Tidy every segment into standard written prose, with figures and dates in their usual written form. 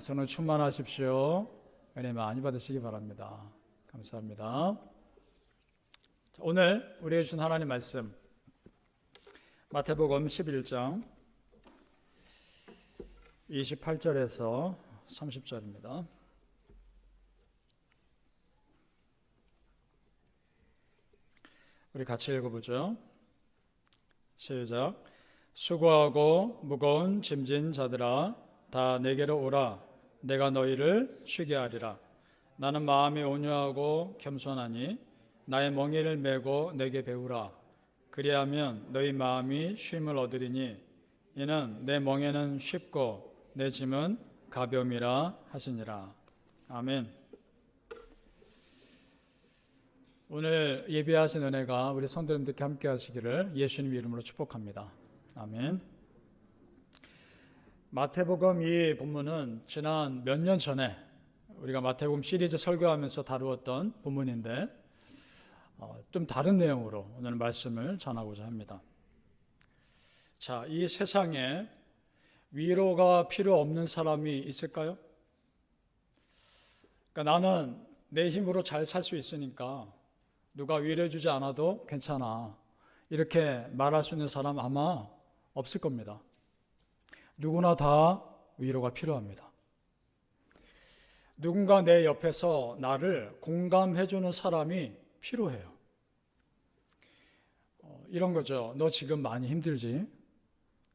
성령 충만하십시오. 은혜 많이 받으시기 바랍니다. 감사합니다. 오늘 우리에게 주신 하나님 말씀 마태복음 11장 28절에서 30절입니다. 우리 같이 읽어보죠. 시작. 수고하고 무거운 짐진 자들아 다 내게로 오라. 내가 너희를 쉬게 하리라. 나는 마음이 온유하고 겸손하니 나의 멍에를 메고 내게 배우라. 그리하면 너희 마음이 쉼을 얻으리니 이는 내 멍에는 쉽고 내 짐은 가벼움이라 하시니라. 아멘. 오늘 예배하신 은혜가 우리 성도님들께 함께 하시기를 예수님 이름으로 축복합니다. 아멘. 마태복음 이 본문은 지난 몇 년 전에 우리가 마태복음 시리즈 설교하면서 다루었던 본문인데 좀 다른 내용으로 오늘 말씀을 전하고자 합니다. 자, 이 세상에 위로가 필요 없는 사람이 있을까요? 그러니까 나는 내 힘으로 잘 살 수 있으니까 누가 위로해 주지 않아도 괜찮아, 이렇게 말할 수 있는 사람 아마 없을 겁니다. 누구나 다 위로가 필요합니다. 누군가 내 옆에서 나를 공감해 주는 사람이 필요해요. 이런 거죠. 너 지금 많이 힘들지?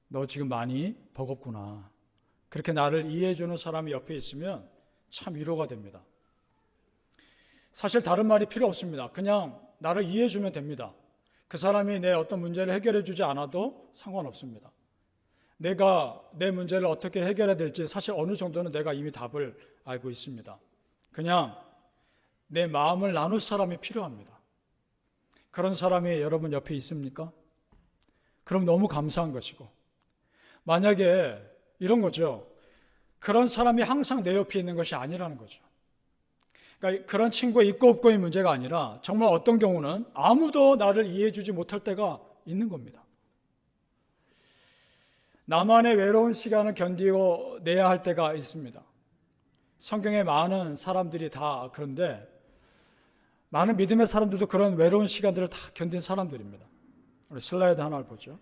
너 지금 많이 버겁구나. 그렇게 나를 이해해 주는 사람이 옆에 있으면 참 위로가 됩니다. 사실 다른 말이 필요 없습니다. 그냥 나를 이해해 주면 됩니다. 그 사람이 내 어떤 문제를 해결해 주지 않아도 상관없습니다. 내가 내 문제를 어떻게 해결해야 될지 사실 어느 정도는 내가 이미 답을 알고 있습니다. 그냥 내 마음을 나눌 사람이 필요합니다. 그런 사람이 여러분 옆에 있습니까? 그럼 너무 감사한 것이고, 만약에 이런 거죠. 그런 사람이 항상 내 옆에 있는 것이 아니라는 거죠. 그러니까 그런 친구가 있고 없고의 문제가 아니라 정말 어떤 경우는 아무도 나를 이해해 주지 못할 때가 있는 겁니다. 나만의 외로운 시간을 견디고 내야 할 때가 있습니다. 성경에 많은 사람들이 다 그런데 많은 믿음의 사람들도 그런 외로운 시간들을 다 견딘 사람들입니다. 우리 슬라이드 하나를 보죠.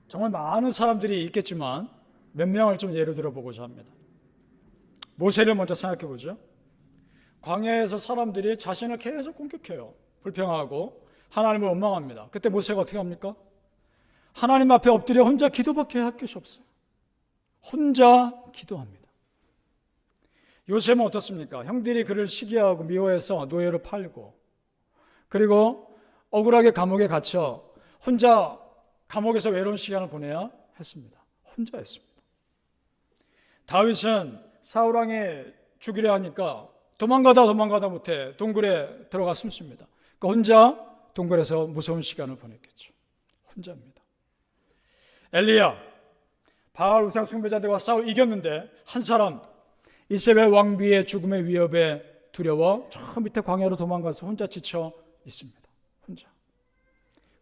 정말 많은 사람들이 있겠지만 몇 명을 좀 예로 들어보고자 합니다. 모세를 먼저 생각해 보죠. 광야에서 사람들이 자신을 계속 공격해요. 불평하고 하나님을 원망합니다. 그때 모세가 어떻게 합니까? 하나님 앞에 엎드려 혼자 기도밖에 할 것이 없어요. 혼자 기도합니다. 요셉은 어떻습니까? 형들이 그를 시기하고 미워해서 노예로 팔고, 그리고 억울하게 감옥에 갇혀 혼자 감옥에서 외로운 시간을 보내야 했습니다. 혼자 했습니다. 다윗은 사울 왕이 죽이려 하니까 도망가다 못해 동굴에 들어가 숨습니다. 그러니까 혼자 동굴에서 무서운 시간을 보냈겠죠. 혼자입니다. 엘리야, 바알 우상 숭배자들과 싸워 이겼는데 한 사람, 이세벨 왕비의 죽음의 위협에 두려워 저 밑에 광야로 도망가서 혼자 지쳐 있습니다. 혼자.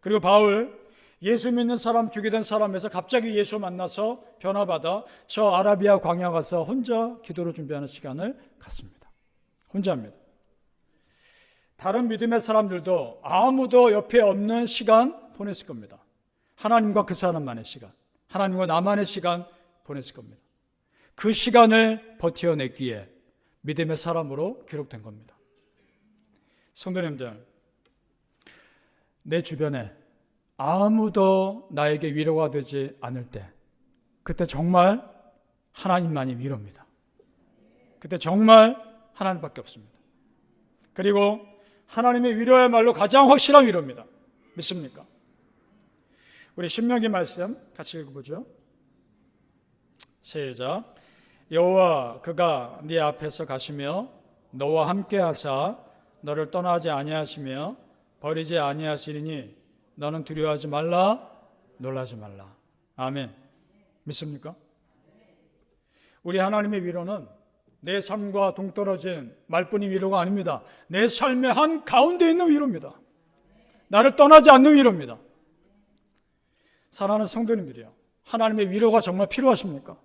그리고 바울, 예수 믿는 사람 죽이던 사람에서 갑자기 예수 만나서 변화받아 저 아라비아 광야 가서 혼자 기도를 준비하는 시간을 갖습니다. 혼자입니다. 다른 믿음의 사람들도 아무도 옆에 없는 시간 보냈을 겁니다. 하나님과 그 사람만의 시간, 하나님과 나만의 시간 보냈을 겁니다. 그 시간을 버텨냈기에 믿음의 사람으로 기록된 겁니다. 성도님들, 내 주변에 아무도 나에게 위로가 되지 않을 때, 그때 정말 하나님만이 위로입니다. 그때 정말 하나님밖에 없습니다. 그리고 하나님의 위로야말로 가장 확실한 위로입니다. 믿습니까? 우리 신명기 말씀 같이 읽어보죠. 시작. 여호와 그가 네 앞에서 가시며 너와 함께 하사 너를 떠나지 아니하시며 버리지 아니하시리니 너는 두려워하지 말라, 놀라지 말라. 아멘. 믿습니까? 우리 하나님의 위로는 내 삶과 동떨어진 말뿐인 위로가 아닙니다. 내 삶의 한 가운데 있는 위로입니다. 나를 떠나지 않는 위로입니다. 사랑하는 성도님들이요, 하나님의 위로가 정말 필요하십니까?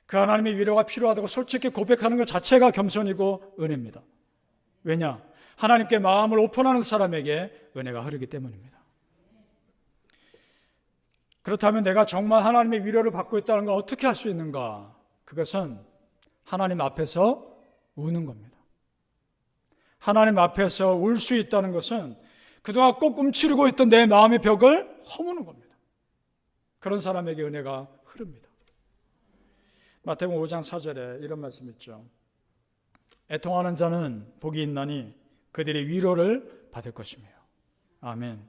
그 하나님의 위로가 필요하다고 솔직히 고백하는 것 자체가 겸손이고 은혜입니다. 왜냐? 하나님께 마음을 오픈하는 사람에게 은혜가 흐르기 때문입니다. 그렇다면 내가 정말 하나님의 위로를 받고 있다는 걸 어떻게 할 수 있는가? 그것은 하나님 앞에서 우는 겁니다. 하나님 앞에서 울 수 있다는 것은 그동안 꼭 움츠리고 있던 내 마음의 벽을 허무는 겁니다. 그런 사람에게 은혜가 흐릅니다. 마태복음 5장 4절에 이런 말씀 있죠. 애통하는 자는 복이 있나니 그들이 위로를 받을 것이며. 아멘.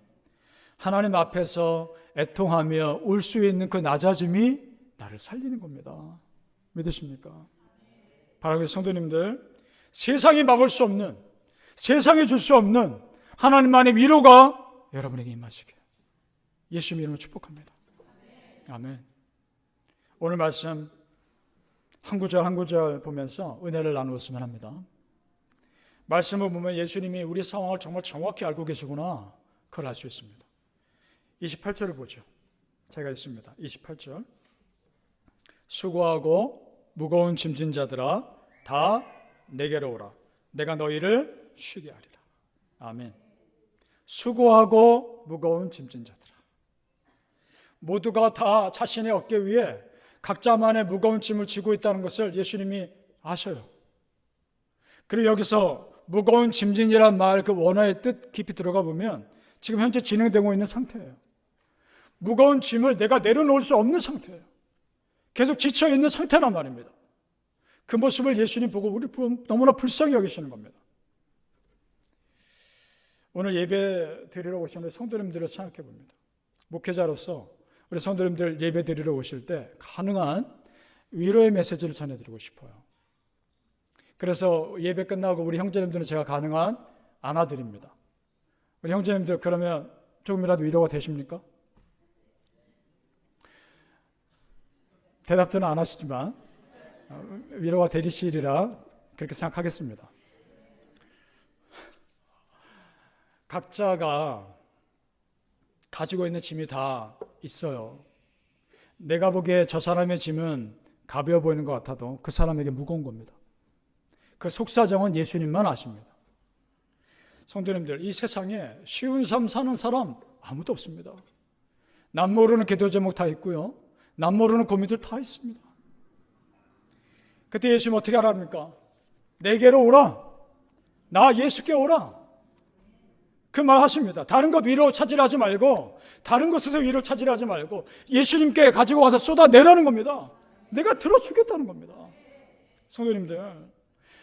하나님 앞에서 애통하며 울 수 있는 그 낮아짐이 나를 살리는 겁니다. 믿으십니까? 바라는 성도님들, 세상이 막을 수 없는, 세상이 줄 수 없는 하나님만의 위로가 여러분에게 임하시길 예수님 이름으로 축복합니다. 아멘. 오늘 말씀 한 구절 한 구절 보면서 은혜를 나누었으면 합니다. 말씀을 보면 예수님이 우리 상황을 정말 정확히 알고 계시구나, 그걸 알 수 있습니다. 28절을 보죠. 제가 읽습니다. 28절. 수고하고 무거운 짐진 자들아 다 내게로 오라. 내가 너희를 쉬게 하리라. 아멘. 수고하고 무거운 짐진 자들아. 모두가 다 자신의 어깨 위에 각자만의 무거운 짐을 지고 있다는 것을 예수님이 아셔요. 그리고 여기서 무거운 짐진이란 말 그 원어의 뜻 깊이 들어가 보면 지금 현재 진행되고 있는 상태예요. 무거운 짐을 내가 내려놓을 수 없는 상태예요. 계속 지쳐있는 상태란 말입니다. 그 모습을 예수님 보고 우리 너무나 불쌍히 여기시는 겁니다. 오늘 예배 드리러 오신 우리 성도님들을 생각해 봅니다. 목회자로서 우리 성도님들 예배 드리러 오실 때 가능한 위로의 메시지를 전해드리고 싶어요. 그래서 예배 끝나고 우리 형제님들은 제가 가능한 안아드립니다. 우리 형제님들 그러면 조금이라도 위로가 되십니까? 대답들은 안 하시지만 위로가 되시리라 그렇게 생각하겠습니다. 각자가 가지고 있는 짐이 다 있어요. 내가 보기에 저 사람의 짐은 가벼워 보이는 것 같아도 그 사람에게 무거운 겁니다. 그 속사정은 예수님만 아십니다. 성도님들, 이 세상에 쉬운 삶 사는 사람 아무도 없습니다. 남 모르는 기도 제목 다 있고요, 남 모르는 고민들 다 있습니다. 그때 예수님 어떻게 하랍니까? 내게로 오라. 나 예수께 오라. 그 말 하십니다. 다른 것 위로 찾으려 하지 말고, 다른 것에서 위로 찾으려 하지 말고 예수님께 가지고 와서 쏟아내라는 겁니다. 내가 들어주겠다는 겁니다. 성도님들,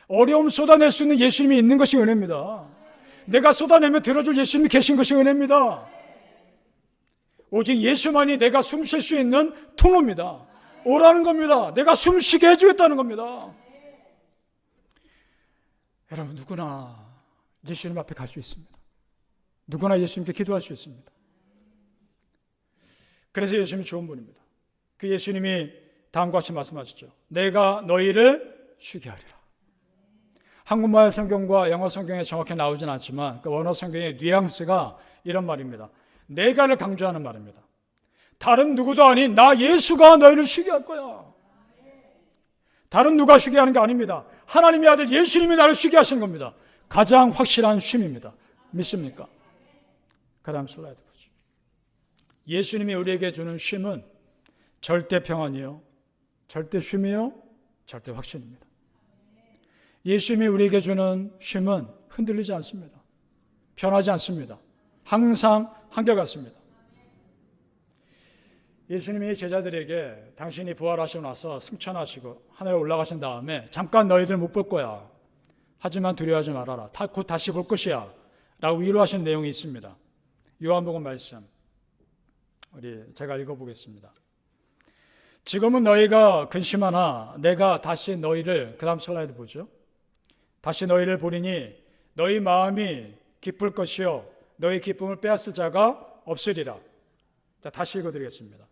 어려움 쏟아낼 수 있는 예수님이 있는 것이 은혜입니다. 내가 쏟아내면 들어줄 예수님이 계신 것이 은혜입니다. 오직 예수만이 내가 숨 쉴 수 있는 통로입니다. 오라는 겁니다. 내가 숨 쉬게 해주겠다는 겁니다. 여러분, 누구나 예수님 앞에 갈 수 있습니다. 누구나 예수님께 기도할 수 있습니다. 그래서 예수님이 좋은 분입니다. 그 예수님이 다음과 같이 말씀하셨죠. 내가 너희를 쉬게 하리라. 한국말 성경과 영어 성경에 정확히 나오진 않지만 그 원어 성경의 뉘앙스가 이런 말입니다. 내가를 강조하는 말입니다. 다른 누구도 아닌 나 예수가 너희를 쉬게 할 거야. 다른 누가 쉬게 하는 게 아닙니다. 하나님의 아들 예수님이 나를 쉬게 하시는 겁니다. 가장 확실한 쉼입니다. 믿습니까? 그 다음 슬라이드 보죠. 예수님이 우리에게 주는 쉼은 절대 평안이요, 절대 쉼이요, 절대 확신입니다. 예수님이 우리에게 주는 쉼은 흔들리지 않습니다. 변하지 않습니다. 항상 한결같습니다. 예수님이 제자들에게 당신이 부활하시고 나서 승천하시고 하늘에 올라가신 다음에 잠깐 너희들 못 볼 거야. 하지만 두려워하지 말아라. 곧 다시 볼 것이야. 라고 위로하신 내용이 있습니다. 요한복음 말씀 제가 읽어보겠습니다. 지금은 너희가 근심하나 내가 다시 너희를, 그 다음 슬라이드 보죠. 다시 너희를 보리니 너희 마음이 기쁠 것이요 너희 기쁨을 빼앗을 자가 없으리라. 자, 다시 읽어드리겠습니다.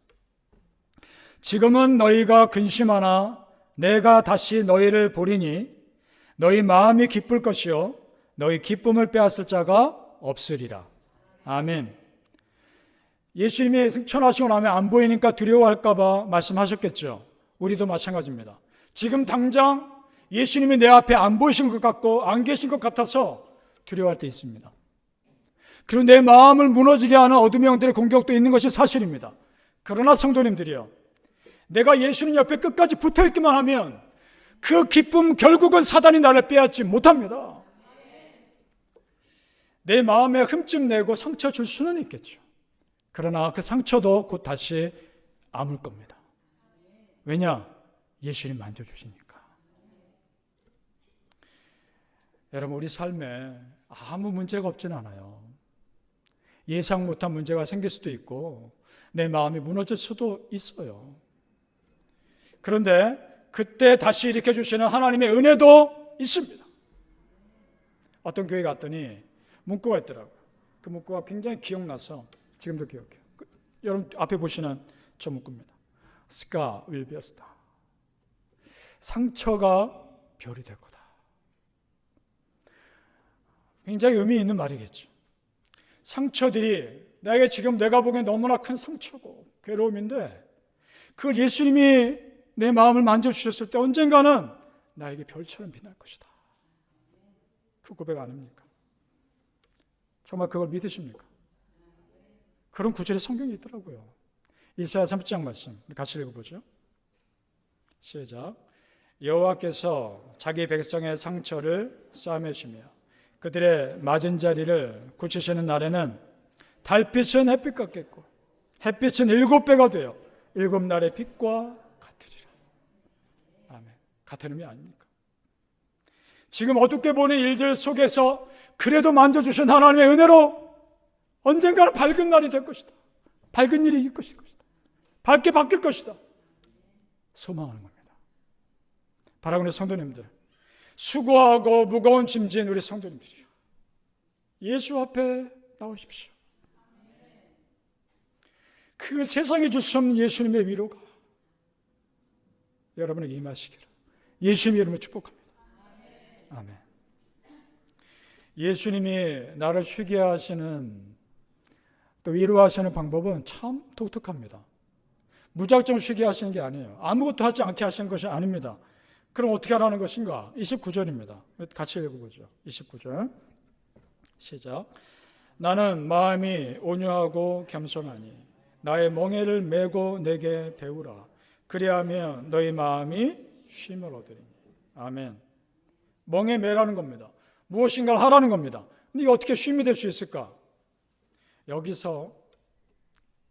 지금은 너희가 근심하나 내가 다시 너희를 보리니 너희 마음이 기쁠 것이요 너희 기쁨을 빼앗을 자가 없으리라. 아멘. 예수님이 승천하시고 나면 안 보이니까 두려워할까 봐 말씀하셨겠죠. 우리도 마찬가지입니다. 지금 당장 예수님이 내 앞에 안 보이신 것 같고 안 계신 것 같아서 두려워할 때 있습니다. 그리고 내 마음을 무너지게 하는 어둠의 영들의 공격도 있는 것이 사실입니다. 그러나 성도님들이요, 내가 예수님 옆에 끝까지 붙어있기만 하면 그 기쁨 결국은 사단이 나를 빼앗지 못합니다. 내 마음에 흠집 내고 상처 줄 수는 있겠죠. 그러나 그 상처도 곧 다시 아물 겁니다. 왜냐? 예수님 만져주시니까. 여러분, 우리 삶에 아무 문제가 없진 않아요. 예상 못한 문제가 생길 수도 있고 내 마음이 무너질 수도 있어요. 그런데 그때 다시 일으켜주시는 하나님의 은혜도 있습니다. 어떤 교회 갔더니 문구가 있더라고요. 그 문구가 굉장히 기억나서 지금도 기억해요. 여러분 앞에 보시는 저 문구입니다. Scar will be a star. 상처가 별이 될 거다. 굉장히 의미 있는 말이겠죠. 상처들이 나에게 지금 내가 보기엔 너무나 큰 상처고 괴로움인데 그걸 예수님이 내 마음을 만져주셨을 때 언젠가는 나에게 별처럼 빛날 것이다. 그 고백 아닙니까? 정말 그걸 믿으십니까? 그런 구절의 성경이 있더라고요. 이사야 30장 말씀 우리 같이 읽어보죠. 시작. 여호와께서 자기 백성의 상처를 싸매시며 그들의 맞은 자리를 고치시는 날에는 달빛은 햇빛 같겠고 햇빛은 7배가 되어 7날의 빛과 같으리라. 아멘. 같은 의미 아닙니까? 지금 어둡게 보는 일들 속에서 그래도 만져주신 하나님의 은혜로 언젠가는 밝은 날이 될 것이다. 밝은 일이 있을 것이다. 밝게 바뀔 것이다. 소망하는 겁니다. 바라보는 성도님들, 수고하고 무거운 짐진 우리 성도님들이요, 예수 앞에 나오십시오. 그 세상에 줄 수 없는 예수님의 위로가 여러분에게 임하시기를 예수님의 이름으로 축복합니다. 아멘. 예수님이 나를 쉬게 하시는 또 위로하시는 방법은 참 독특합니다. 무작정 쉬게 하시는 게 아니에요. 아무것도 하지 않게 하시는 것이 아닙니다. 그럼 어떻게 하라는 것인가? 29절입니다. 같이 읽어보죠. 29절 시작. 나는 마음이 온유하고 겸손하니 나의 멍에를 메고 내게 배우라. 그리하면 너희 마음이 쉼을 얻으리니. 아멘. 멍에 매라는 겁니다. 무엇인가를 하라는 겁니다. 근데 이게 어떻게 쉼이 될 수 있을까? 여기서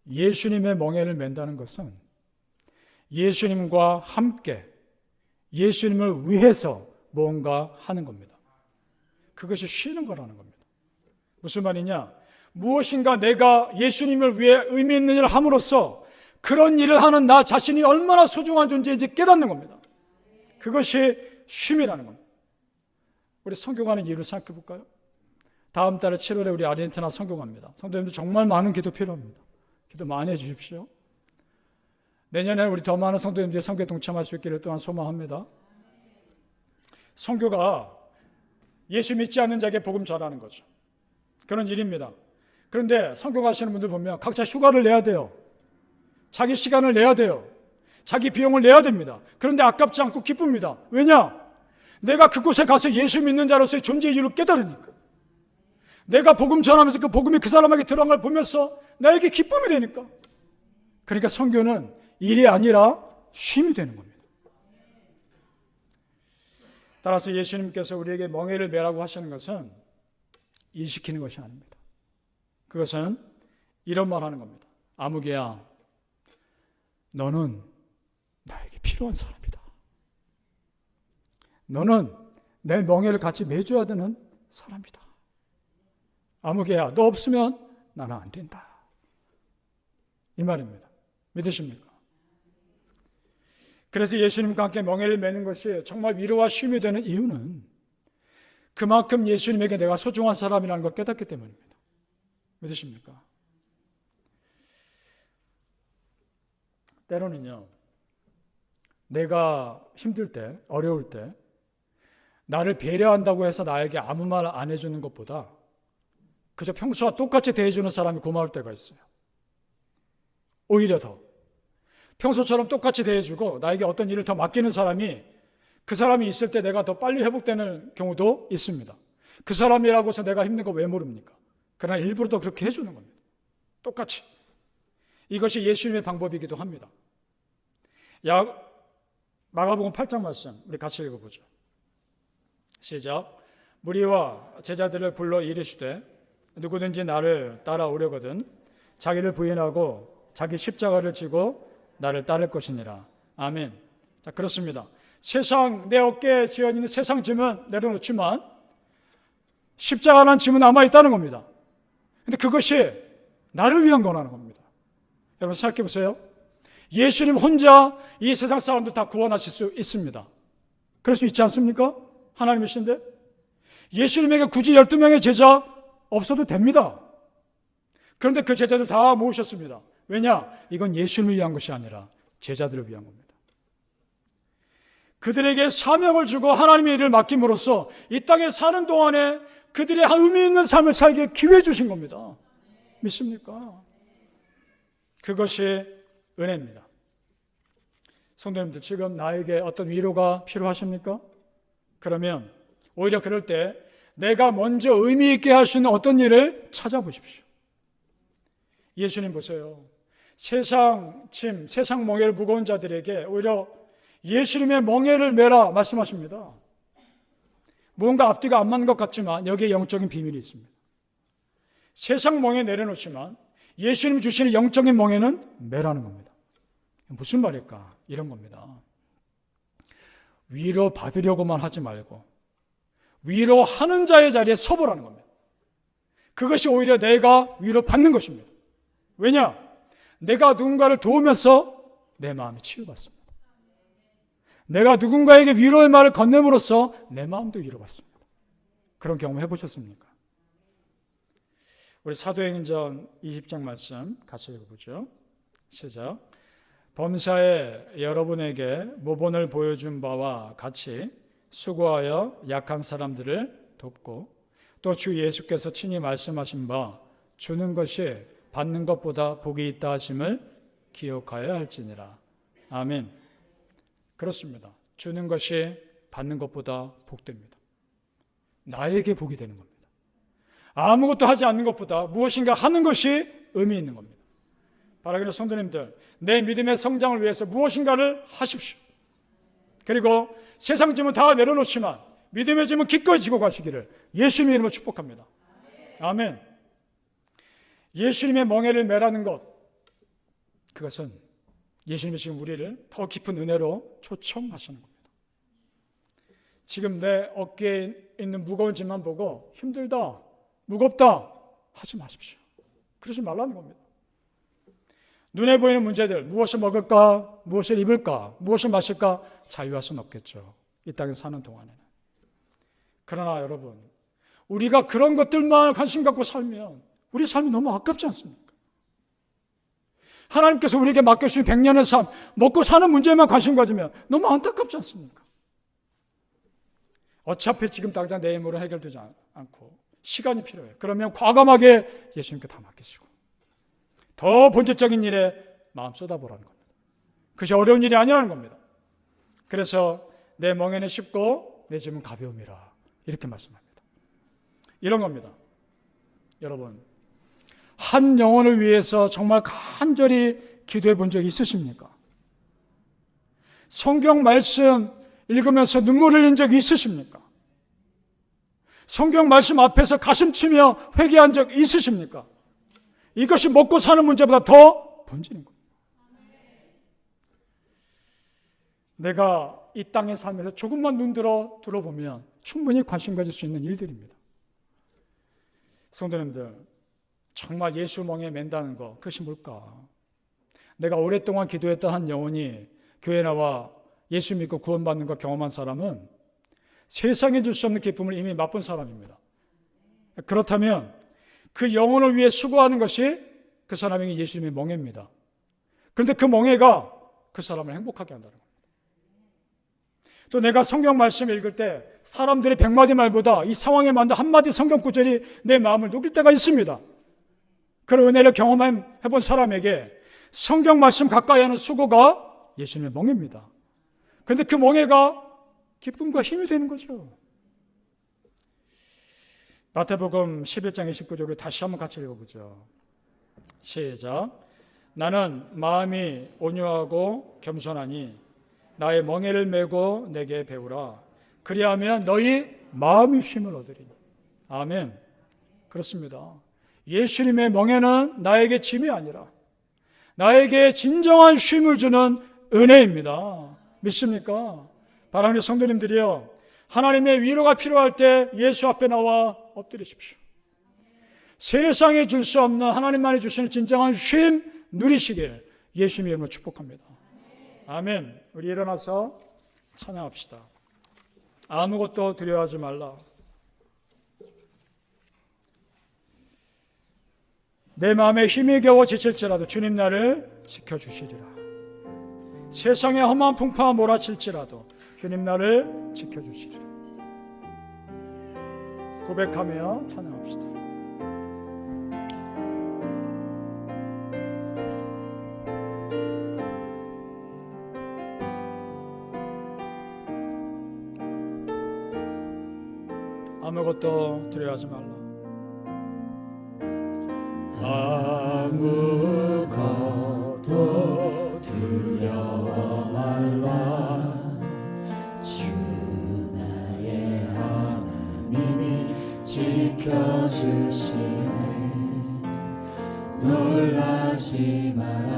예수님의 멍에를 맨다는 것은 예수님과 함께 예수님을 위해서 뭔가 하는 겁니다. 그것이 쉬는 거라는 겁니다. 무슨 말이냐? 무엇인가 내가 예수님을 위해 의미 있는 일을 함으로써 그런 일을 하는 나 자신이 얼마나 소중한 존재인지 깨닫는 겁니다. 그것이 쉼이라는 겁니다. 우리 성경하는 이유를 생각해 볼까요? 다음 달에 7월에 우리 아르헨티나 성경합니다. 성도님들 정말 많은 기도 필요합니다. 기도 많이 해 주십시오. 내년에 우리 더 많은 성도님들이 선교에 동참할 수 있기를 또한 소망합니다. 선교가 예수 믿지 않는 자에게 복음 전하는 거죠. 그런 일입니다. 그런데 선교 가시는 분들 보면 각자 휴가를 내야 돼요. 자기 시간을 내야 돼요. 자기 비용을 내야 됩니다. 그런데 아깝지 않고 기쁩니다. 왜냐? 내가 그곳에 가서 예수 믿는 자로서의 존재의 이유를 깨달으니까. 내가 복음 전하면서 그 복음이 그 사람에게 들어간 걸 보면서 나에게 기쁨이 되니까. 그러니까 선교는 일이 아니라 쉼이 되는 겁니다. 따라서 예수님께서 우리에게 멍에를 매라고 하시는 것은 일 시키는 것이 아닙니다. 그것은 이런 말 하는 겁니다. 아무개야, 너는 나에게 필요한 사람이다. 너는 내 멍에를 같이 매줘야 되는 사람이다. 아무개야, 너 없으면 나는 안 된다. 이 말입니다. 믿으십니까? 그래서 예수님과 함께 멍에를 매는 것이 정말 위로와 쉼이 되는 이유는 그만큼 예수님에게 내가 소중한 사람이라는 걸 깨닫기 때문입니다. 믿으십니까? 때로는요, 내가 힘들 때, 어려울 때 나를 배려한다고 해서 나에게 아무 말 안 해주는 것보다 그저 평소와 똑같이 대해주는 사람이 고마울 때가 있어요. 오히려 더 평소처럼 똑같이 대해주고 나에게 어떤 일을 더 맡기는 사람이 그 사람이 있을 때 내가 더 빨리 회복되는 경우도 있습니다. 그 사람이라고 해서 내가 힘든 거 왜 모릅니까? 그러나 일부러 더 그렇게 해주는 겁니다. 똑같이. 이것이 예수님의 방법이기도 합니다. 마가복음 8장 말씀 우리 같이 읽어보죠. 시작. 무리와 제자들을 불러 이르시되 누구든지 나를 따라오려거든 자기를 부인하고 자기 십자가를 지고 나를 따를 것이니라. 아멘. 자, 그렇습니다. 세상, 내 어깨에 지어 있는 세상 짐은 내려놓지만 십자가라는 짐은 남아있다는 겁니다. 근데 그것이 나를 위한 거라는 겁니다. 여러분 생각해 보세요. 예수님 혼자 이 세상 사람들 다 구원하실 수 있습니다. 그럴 수 있지 않습니까? 하나님이신데 예수님에게 굳이 12명의 제자 없어도 됩니다. 그런데 그 제자들 다 모으셨습니다. 왜냐? 이건 예수님을 위한 것이 아니라 제자들을 위한 겁니다. 그들에게 사명을 주고 하나님의 일을 맡김으로써 이 땅에 사는 동안에 그들의 의미 있는 삶을 살게 기회 주신 겁니다. 믿습니까? 그것이 은혜입니다. 성도님들, 지금 나에게 어떤 위로가 필요하십니까? 그러면 오히려 그럴 때 내가 먼저 의미 있게 할 수 있는 어떤 일을 찾아보십시오. 예수님 보세요. 세상 짐, 세상 멍에를 무거운 자들에게 오히려 예수님의 멍에를 메라 말씀하십니다. 뭔가 앞뒤가 안 맞는 것 같지만 여기에 영적인 비밀이 있습니다. 세상 멍에 내려놓지만 예수님 주시는 영적인 멍에는 메라는 겁니다. 무슨 말일까? 이런 겁니다. 위로 받으려고만 하지 말고 위로하는 자의 자리에 서보라는 겁니다. 그것이 오히려 내가 위로받는 것입니다. 왜냐? 내가 누군가를 도우면서 내 마음이 치유받습니다. 내가 누군가에게 위로의 말을 건네므로써 내 마음도 위로받습니다. 그런 경험 해보셨습니까? 우리 사도행전 20장 말씀 같이 읽어보죠. 시작. 범사에 여러분에게 모본을 보여준 바와 같이 수고하여 약한 사람들을 돕고 또 주 예수께서 친히 말씀하신 바 주는 것이 받는 것보다 복이 있다 하심을 기억하여야 할지니라. 아멘. 그렇습니다. 주는 것이 받는 것보다 복됩니다. 나에게 복이 되는 겁니다. 아무것도 하지 않는 것보다 무엇인가 하는 것이 의미 있는 겁니다. 바라기는 성도님들, 내 믿음의 성장을 위해서 무엇인가를 하십시오. 그리고 세상 짐은 다 내려놓지만 믿음의 짐은 기꺼이 지고 가시기를 예수님의 이름으로 축복합니다. 아멘. 예수님의 멍에를 매라는 것, 그것은 예수님이 지금 우리를 더 깊은 은혜로 초청하시는 겁니다. 지금 내 어깨에 있는 무거운 짐만 보고 힘들다, 무겁다 하지 마십시오. 그러지 말라는 겁니다. 눈에 보이는 문제들, 무엇을 먹을까, 무엇을 입을까, 무엇을 마실까 자유할 수는 없겠죠. 이 땅에 사는 동안에는. 그러나 여러분, 우리가 그런 것들만 관심 갖고 살면 우리 삶이 너무 아깝지 않습니까? 하나님께서 우리에게 맡겨주신 100년의 삶, 먹고 사는 문제만 관심 가지면 너무 안타깝지 않습니까? 어차피 지금 당장 내 힘으로 해결되지 않고 시간이 필요해요. 그러면 과감하게 예수님께 다 맡기시고 더 본질적인 일에 마음 쏟아보라는 겁니다. 그것이 어려운 일이 아니라는 겁니다. 그래서 내 멍에는 쉽고 내 짐은 가벼움이라 이렇게 말씀합니다. 이런 겁니다. 여러분, 한 영혼을 위해서 정말 간절히 기도해 본 적 있으십니까? 성경 말씀 읽으면서 눈물 흘린 적 있으십니까? 성경 말씀 앞에서 가슴 치며 회개한 적 있으십니까? 이것이 먹고 사는 문제보다 더 본질인 겁니다. 내가 이 땅의 삶에서 조금만 눈들어 들어보면 충분히 관심 가질 수 있는 일들입니다. 성도님들, 정말 예수 멍에 맨다는 것, 그것이 뭘까? 내가 오랫동안 기도했던 한 영혼이 교회 나와 예수 믿고 구원받는 걸 경험한 사람은 세상에 줄 수 없는 기쁨을 이미 맛본 사람입니다. 그렇다면 그 영혼을 위해 수고하는 것이 그 사람에게 예수님의 멍에입니다. 그런데 그 멍에가 그 사람을 행복하게 한다는 겁니다. 또 내가 성경 말씀 읽을 때 사람들의 100마디 말보다 이 상황에 맞는 한마디 성경 구절이 내 마음을 녹일 때가 있습니다. 그런 은혜를 경험해본 사람에게 성경 말씀 가까이 하는 수고가 예수님의 멍에입니다. 그런데 그 멍에가 기쁨과 힘이 되는 거죠. 마태복음 11장 29절을 다시 한번 같이 읽어보죠. 시작. 나는 마음이 온유하고 겸손하니 나의 멍에를 메고 내게 배우라. 그리하면 너희 마음이 쉼을 얻으리니. 아멘. 그렇습니다. 예수님의 멍에는 나에게 짐이 아니라 나에게 진정한 쉼을 주는 은혜입니다. 믿습니까? 사랑하는 성도님들이요, 하나님의 위로가 필요할 때 예수 앞에 나와 엎드리십시오. 세상에 줄 수 없는 하나님만이 주시는 진정한 쉼 누리시길 예수님의 이름으로 축복합니다. 아멘. 우리 일어나서 찬양합시다. 아무것도 두려워하지 말라. 내 마음에 힘이 겨워 지칠지라도 주님 나를 지켜주시리라. 세상의 험한 풍파가 몰아칠지라도 주님 나를 지켜주시리라. 고백하며 찬양합시다. 아무것도 두려워하지 말라. 아무것도 두려워 말라. 주 나의 하나님이 지켜주시네. 놀라지 마라.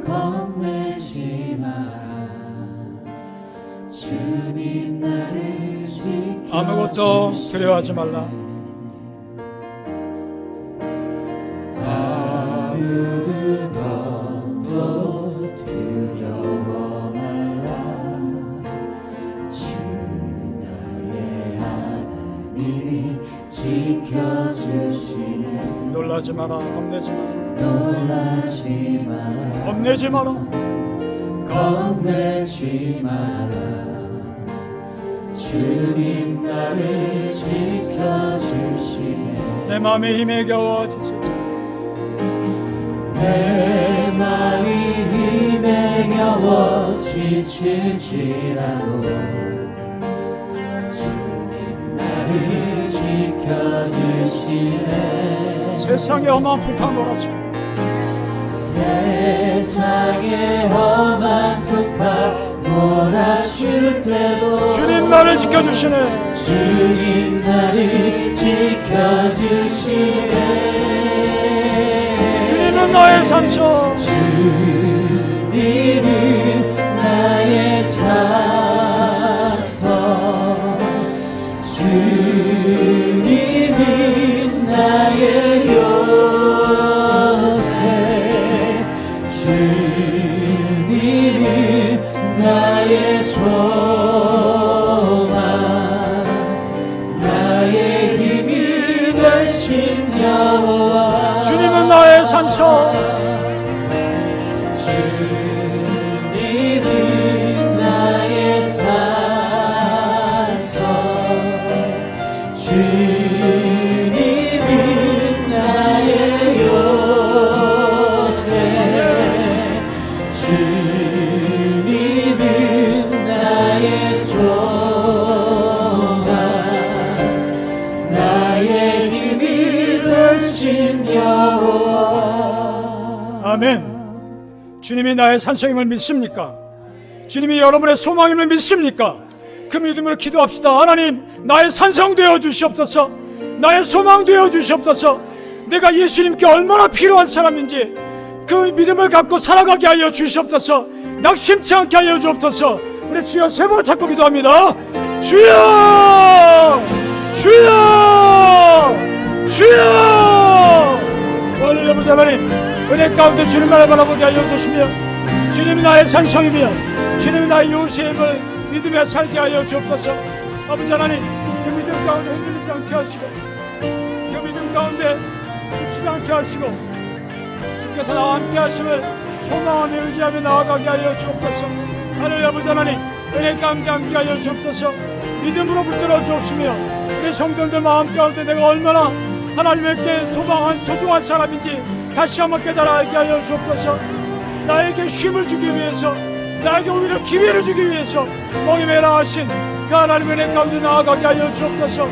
겁내지 마라. 주님 나를 지켜주시네. 아무것도 두려워하지 말라. 아무것도 두려워 말라. 주 나의 하나님이 지켜주시네. 놀라지 마라. 겁내지 마라. 놀라지 마라. 겁내지 마라. 겁내지 마라. 주님 나를 지켜주시네. 내 마음에 힘에 겨워 지칠 내 마음이 힘에 겨워 지칠지라도 주님 나를 지켜주시네. 세상의 험한 풍파 몰아쳐 세상의 험한 풍파 몰아칠 때도 주님 나를 지켜주시네. 주님 나를 지켜주시네. 주님은 나의 산처. 주님은 나의 산성. 주님은 나의 요새. 주님은 나의 소망. 나의 힘이 되신 여호와. 주님은 나의 산처. 주님은 나의 산성. 주님은 나의 요새. 주님은 나의 소망. 나의 힘이 되신 여호와. 아멘. 주님이 나의 산성임을 믿습니까? 주님이 여러분의 소망임을 믿습니까? 그 믿음으로 기도합시다. 하나님, 나의 산성 되어 주시옵소서. 나의 소망 되어 주시옵소서. 내가 예수님께 얼마나 필요한 사람인지 그 믿음을 갖고 살아가게 하여 주시옵소서. 낙심치 않게 하여 주옵소서. 우리 주여 세 번 찾고 기도합니다. 주여! 주여! 주여! 오늘 여보자 하나님, 은혜 가운데 주님만을 바라보게 하여 주시며 주님이 나의 산성이며 주님이 나의 요셉을 믿으며 살게 하여 주옵소서. 아버지 하나님, 그 믿음 가운데 흔들리지 않게 하시고 그 믿음 가운데 흔들리지 않게 하시고 주께서 나와 함께 하심을 소망하며 의지하며 나아가게 하여 주옵소서. 하늘 아버지 하나님, 은혜 가운데 함께 하여 주옵소서. 믿음으로 붙들어 주옵시며 우리 성도들 마음 가운데 내가 얼마나 하나님께 소망한 소중한 사람인지 다시 한번 깨달아 알게 하여 주옵소서. 나에게 쉼을 주기 위해서 나에게 오히려 기회를 주기 위해서 멍에 매라 하신 그 하나님의 은혜 가운데 나아가게 하여 주옵소서.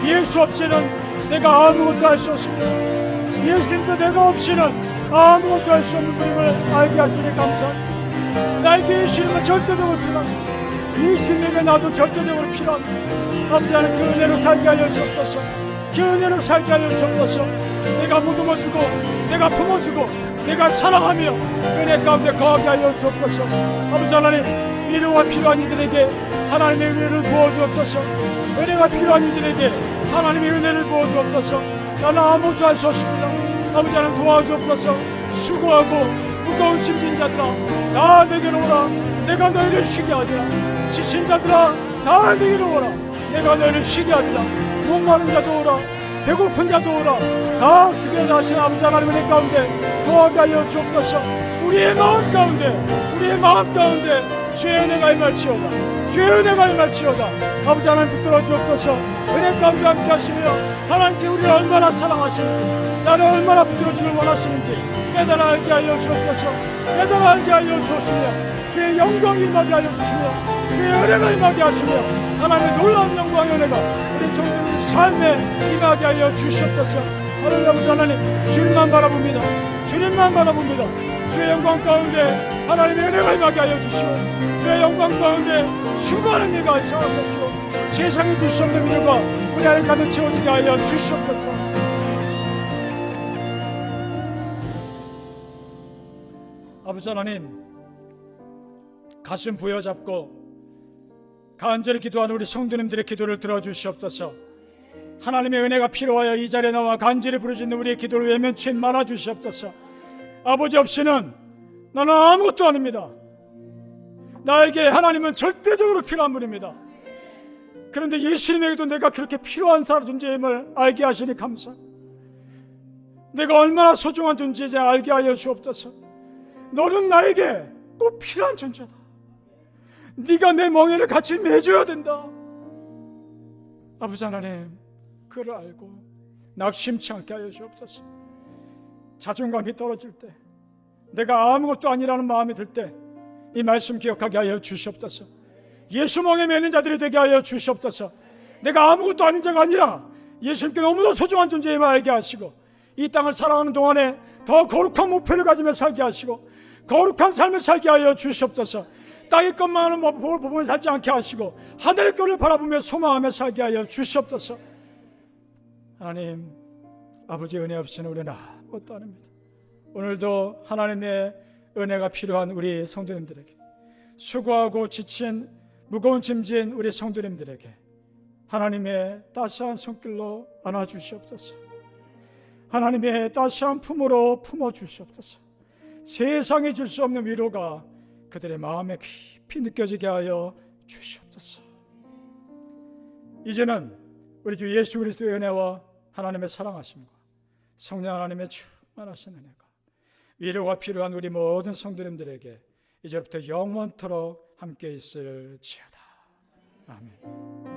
예수 없이는 내가 아무것도 할 수 없습니다. 예수님도 내가 없이는 아무것도 할 수 없는 분임을 알게 하시니 감사합니다. 나에게 예수님은 절대적으로 필요합니다. 예수님에게 나도 절대적으로 필요합니다. 아버지 하나님, 그 은혜로 살게 하여 주옵소서. 그 은혜로 살게 하여 주옵소서. 내가 무거워주고 내가 품어주고 내가 사랑하며 은혜 가운데 거하게 하여 주옵소서. 아버지 하나님, 위로가 필요한 이들에게 하나님의 은혜를 부어주옵소서. 은혜가 필요한 이들에게 하나님의 은혜를 부어주옵소서. 나는 아무것도 할 수 없습니다. 아버지 하나님, 도와주옵소서. 수고하고 무거운 짐진 자들아, 다 내게로 오라. 내가 너희를 쉬게 하리라. 지친 자들아, 다 내게로 오라. 내가 너희를 쉬게 하리라. 목마른 자도 오라. 배고픈 자도 오라. 다 주께 하신 아버지 하나님의 은혜 가운데 거하게 하여 주옵소서. 우리의 마음 가운데 주의 은혜가 임할지어다. 주의 은혜가 임할지어다. 아버지 하나님, 붙들어 주옵소서. 은혜 가운데 함께 하시며 하나님께 우리를 얼마나 사랑하시는지, 나를 얼마나 붙들어주길 원하시는지 깨달아 알게 하여 주옵소서. 깨달아 알게 하여 주옵시며 주의 영광이 임하게 하여 주시며 주의 은혜가 임하게 하시며 하나님의 놀라운 영광의 은혜가 우리 성도의 삶에 임하게 하여 주시옵소서. 하나님 아버지 하나님, 주님만 바라봅니다. 주님만 바라봅니다. 주의 영광 가운데 하나님의 은혜가 임하게 하여 주시고 주의 영광 가운데 수많은 이가 임하게 하시고 세상에 줄 수 없는 위로가 우리 안에 가득 채워지게 하여 주시옵소서. 아버지 하나님, 가슴 부여잡고 간절히 기도하는 우리 성도님들의 기도를 들어주시옵소서. 하나님의 은혜가 필요하여 이 자리에 나와 간절히 부르짖는 우리의 기도를 외면치 말아 주시옵소서. 아버지 없이는 나는 아무것도 아닙니다. 나에게 하나님은 절대적으로 필요한 분입니다. 그런데 예수님에게도 내가 그렇게 필요한 사람 존재임을 알게 하시니 감사합니다. 내가 얼마나 소중한 존재인지 알게 하여 주옵소서. 너는 나에게 꼭 필요한 존재다. 네가 내 멍에를 같이 매줘야 된다. 아버지 하나님, 그를 알고 낙심치 않게 하여 주옵소서. 자존감이 떨어질 때, 내가 아무것도 아니라는 마음이 들 때 이 말씀 기억하게 하여 주시옵소서. 예수 멍에 매는 자들이 되게 하여 주시옵소서. 내가 아무것도 아닌 자가 아니라 예수님께 너무도 소중한 존재임을 알게 하시고 이 땅을 살아가는 동안에 더 거룩한 목표를 가지며 살게 하시고 거룩한 삶을 살게 하여 주시옵소서. 땅의 것만은 보면 살지 않게 하시고 하늘의 것을 바라보며 소망하며 살게 하여 주시옵소서. 하나님, 아버지의 은혜 없이는 우리는 아무것도 아닙니다. 오늘도 하나님의 은혜가 필요한 우리 성도님들에게, 수고하고 지친 무거운 짐진 우리 성도님들에게 하나님의 따스한 손길로 안아주시옵소서. 하나님의 따스한 품으로 품어주시옵소서. 세상에 줄 수 없는 위로가 그들의 마음에 깊이 느껴지게 하여 주시옵소서. 이제는 우리 주 예수 그리스도의 은혜와 하나님의 사랑하심과 성령 하나님의 충만하신 은혜가 위로가 필요한 우리 모든 성도님들에게 이제부터 영원토록 함께 있을지어다. 아멘.